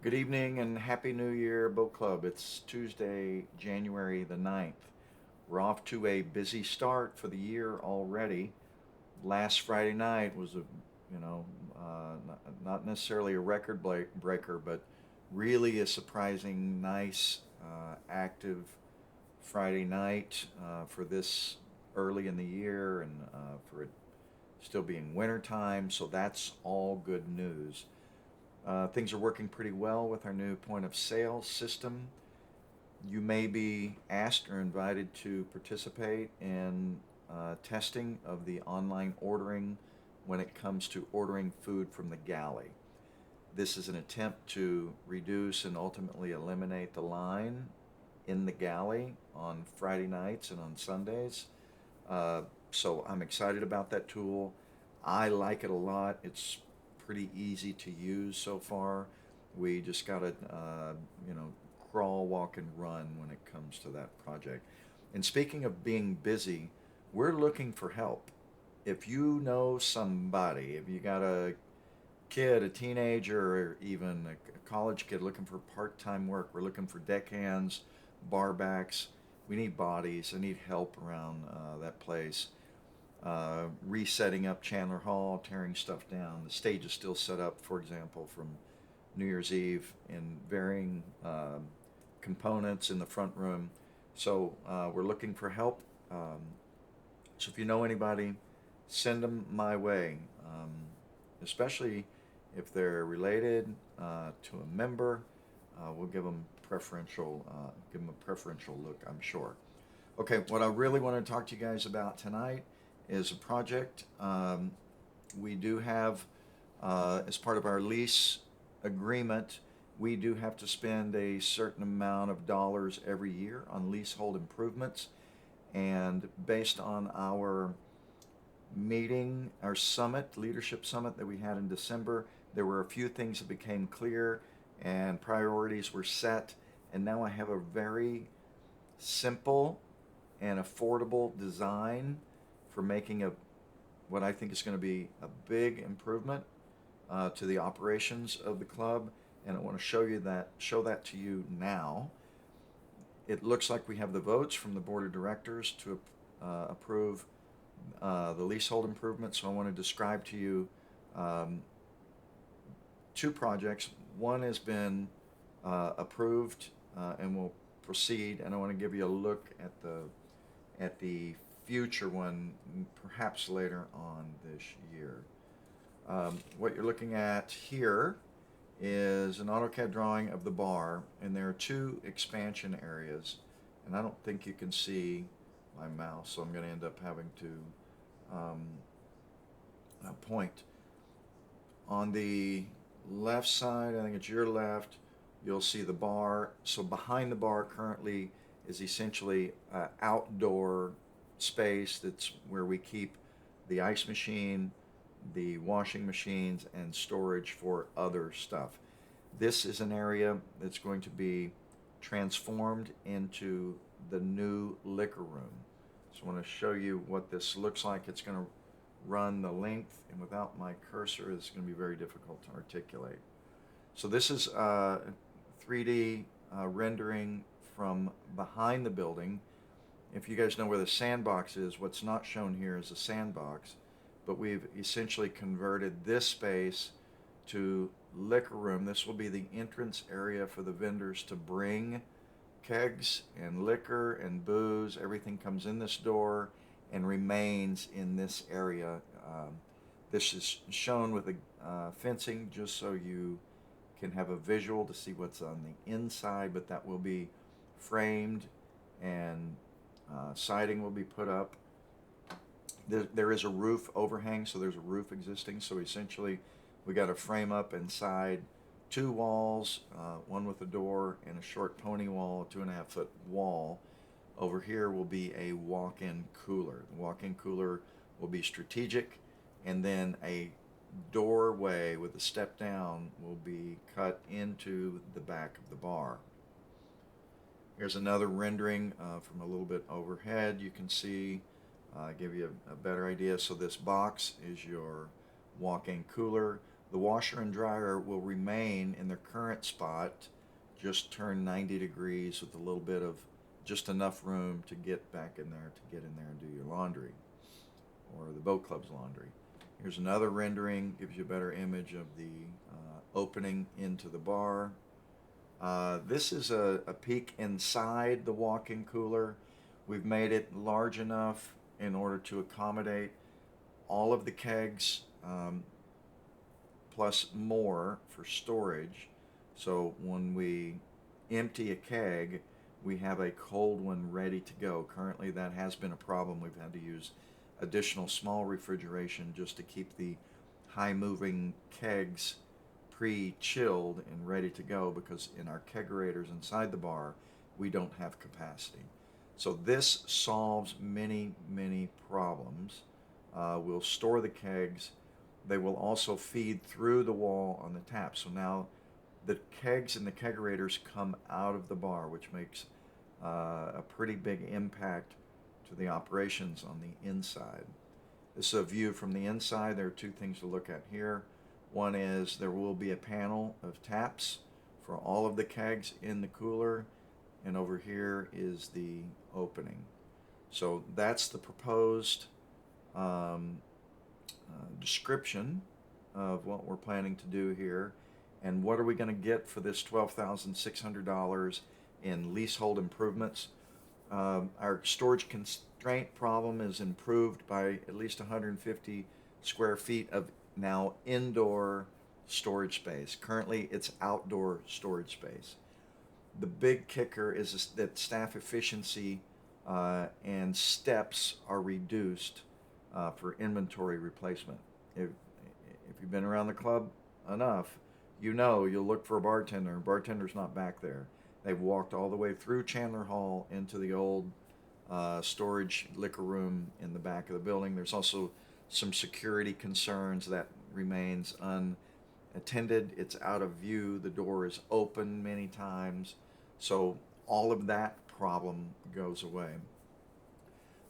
Good evening and Happy New Year, Boat Club. It's Tuesday, January the 9th. We're off to a busy start for the year already. Last Friday night was you know, not necessarily a record breaker, but really a surprising, nice, active Friday night for this early in the year and for it still being winter time. So that's all good news. Things are working pretty well with our new point of sale system. You may be asked or invited to participate in testing of the online ordering when it comes to ordering food from the galley. This is an attempt to reduce and ultimately eliminate the line in the galley on Friday nights and on Sundays. Uh, so I'm excited about that tool. I like it a lot. It's pretty easy to use so far. We just got to, you know, crawl, walk, and run when it comes to that project. And speaking of being busy, we're looking for help. If you know somebody, if you got a kid, a teenager, or even a college kid looking for part-time work, we're looking for deckhands, barbacks. We need bodies. I need help around that place. Resetting up Chandler Hall, tearing stuff down. The stage is still set up, for example, from New Year's Eve in varying components in the front room. So we're looking for help. So if you know anybody, send them my way, especially if they're related to a member. We'll give them a preferential look, I'm sure. Okay, what I really want to talk to you guys about tonight is a project we do have as part of our lease agreement. We do have to spend a certain amount of dollars every year on leasehold improvements, and based on our meeting, our summit, leadership summit that we had in December, there were a few things that became clear and priorities were set. And now I have a very simple and affordable design for making a what I think is going to be a big improvement to the operations of the club, and I want to show that to you now. It looks like we have the votes from the board of directors to approve the leasehold improvement. So I want to describe to you um, two projects. One has been approved and will proceed, and I want to give you a look at the future one, perhaps later on this year. What you're looking at here is an AutoCAD drawing of the bar, and there are two expansion areas, and I don't think you can see my mouse, so I'm going to end up having to um, point. On the left side, I think it's your left, you'll see the bar. So behind the bar currently is essentially outdoor space. That's where we keep the ice machine, the washing machines, and storage for other stuff. This is an area that's going to be transformed into the new liquor room. So I want to show you what this looks like. It's going to run the length, and without my cursor, it's going to be very difficult to articulate. So this is 3D rendering from behind the building. If you guys know where the sandbox is, what's not shown here is a sandbox, but we've essentially converted this space to liquor room. This will be the entrance area for the vendors to bring kegs and liquor and booze. Everything comes in this door and remains in this area. This is shown with a fencing just so you can have a visual to see what's on the inside, but that will be framed, and siding will be put up. There is a roof overhang, so there's a roof existing. So essentially, we got to frame up inside two walls, one with a door and a short pony wall, a 2.5 foot wall. Over here will be a walk-in cooler. The walk-in cooler will be strategic, and then a doorway with a step down will be cut into the back of the bar. Here's another rendering from a little bit overhead. You can see, give you a better idea. So this box is your walk-in cooler. The washer and dryer will remain in their current spot, just turn 90 degrees with a little bit of just enough room to get back in there, to get in there and do your laundry, or the boat club's laundry. Here's another rendering, gives you a better image of the opening into the bar. This is a peek inside the walk-in cooler. We've made it large enough in order to accommodate all of the kegs, plus more for storage. So when we empty a keg, we have a cold one ready to go. Currently, that has been a problem. We've had to use additional small refrigeration just to keep the high moving kegs pre-chilled and ready to go, because in our kegerators inside the bar we don't have capacity. So this solves many problems. We'll store the kegs. They will also feed through the wall on the tap. So now the kegs and the kegerators come out of the bar, which makes a pretty big impact to the operations on the inside. This is a view from the inside. There are two things to look at here. One is there will be a panel of taps for all of the kegs in the cooler, and over here is the opening. So that's the proposed description of what we're planning to do here. And what are we going to get for this $12,600 in leasehold improvements? Our storage constraint problem is improved by at least 150 square feet of now indoor storage space. Currently, it's outdoor storage space. The big kicker is that staff efficiency and steps are reduced for inventory replacement. If you've been around the club enough, you know you'll look for a bartender. Bartender's not back there. They've walked all the way through Chandler Hall into the old storage liquor room in the back of the building. There's also some security concerns that remains unattended. It's out of view. The door is open many times. So all of that problem goes away.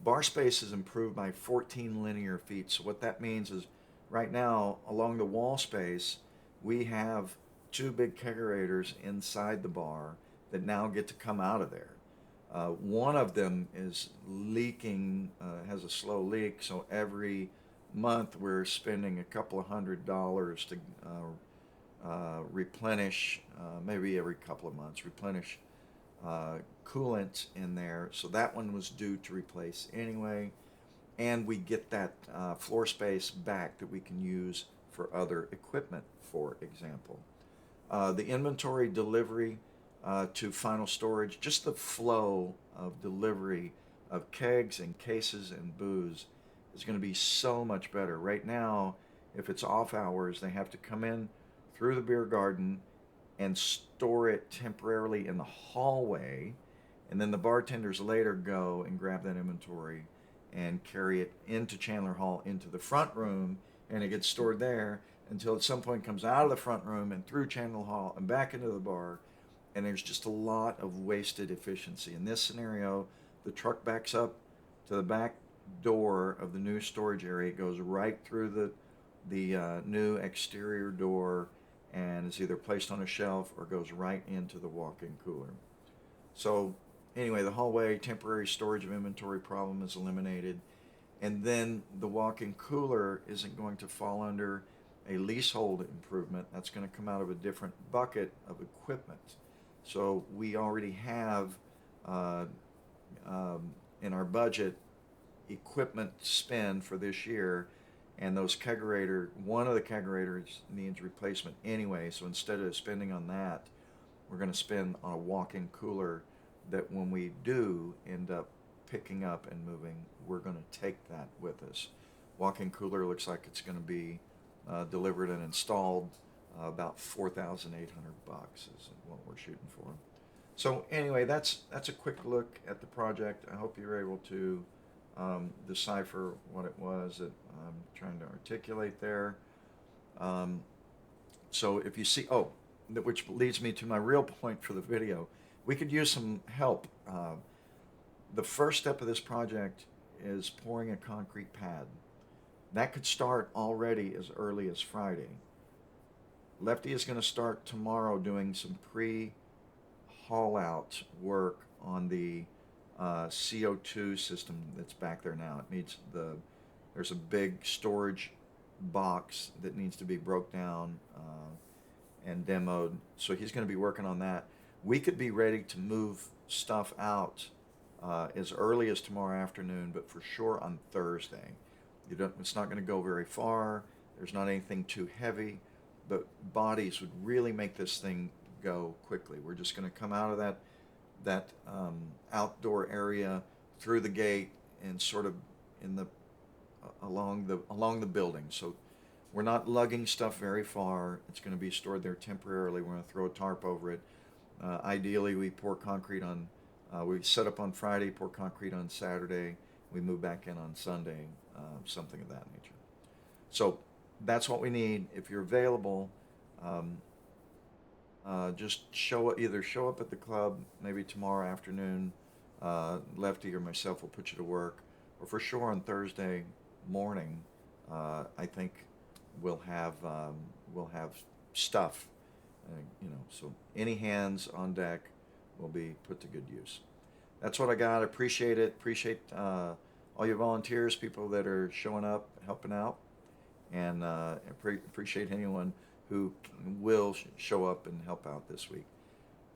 Bar space is improved by 14 linear feet. So what that means is right now along the wall space, we have two big kegerators inside the bar that now get to come out of there. One of them is leaking, has a slow leak, so every month we're spending a couple of $100 to replenish, maybe every couple of months, replenish coolant in there. So that one was due to replace anyway. And we get that floor space back that we can use for other equipment, for example. The inventory delivery to final storage, just the flow of delivery of kegs and cases and booze is going to be so much better. Right now, if it's off hours, they have to come in through the beer garden and store it temporarily in the hallway, and then the bartenders later go and grab that inventory and carry it into Chandler Hall into the front room, and it gets stored there until at some point comes out of the front room and through Chandler Hall and back into the bar. And there's just a lot of wasted efficiency. In this scenario, the truck backs up to the back door of the new storage area. It goes right through the new exterior door and is either placed on a shelf or goes right into the walk-in cooler. So anyway, the hallway temporary storage of inventory problem is eliminated. And then the walk-in cooler isn't going to fall under a leasehold improvement. That's going to come out of a different bucket of equipment. So we already have in our budget equipment spend for this year, and those one of the kegerators needs replacement anyway. So instead of spending on that, we're going to spend on a walk-in cooler that when we do end up picking up and moving, we're going to take that with us. Walk-in cooler looks like it's going to be delivered and installed about $4,800 is what we're shooting for. So anyway, that's a quick look at the project. I hope you're able to decipher what it was that I'm trying to articulate there. So if you see, which leads me to my real point for the video, we could use some help. The first step of this project is pouring a concrete pad. That could start already as early as Friday. Lefty is going to start tomorrow doing some pre-haul out work on the CO2 system that's back there now. It needs there's a big storage box that needs to be broke down and demoed. So he's going to be working on that. We could be ready to move stuff out as early as tomorrow afternoon, but for sure on Thursday. It's not going to go very far. There's not anything too heavy, but bodies would really make this thing go quickly. We're just going to come out of that outdoor area through the gate and sort of in the along the building. So we're not lugging stuff very far. It's going to be stored there temporarily. We're going to throw a tarp over it. Ideally, we pour concrete on. We set up on Friday, pour concrete on Saturday. We move back in on Sunday, something of that nature. So that's what we need. If you're available, just either show up at the club maybe tomorrow afternoon. Lefty or myself will put you to work, or for sure on Thursday morning. I think we'll have stuff. So any hands on deck will be put to good use. That's what I got. I appreciate it. Appreciate all your volunteers, people that are showing up, helping out, and appreciate anyone who will show up and help out this week.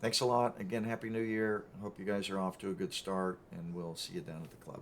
Thanks a lot. Again, Happy New Year. Hope you guys are off to a good start, and we'll see you down at the club.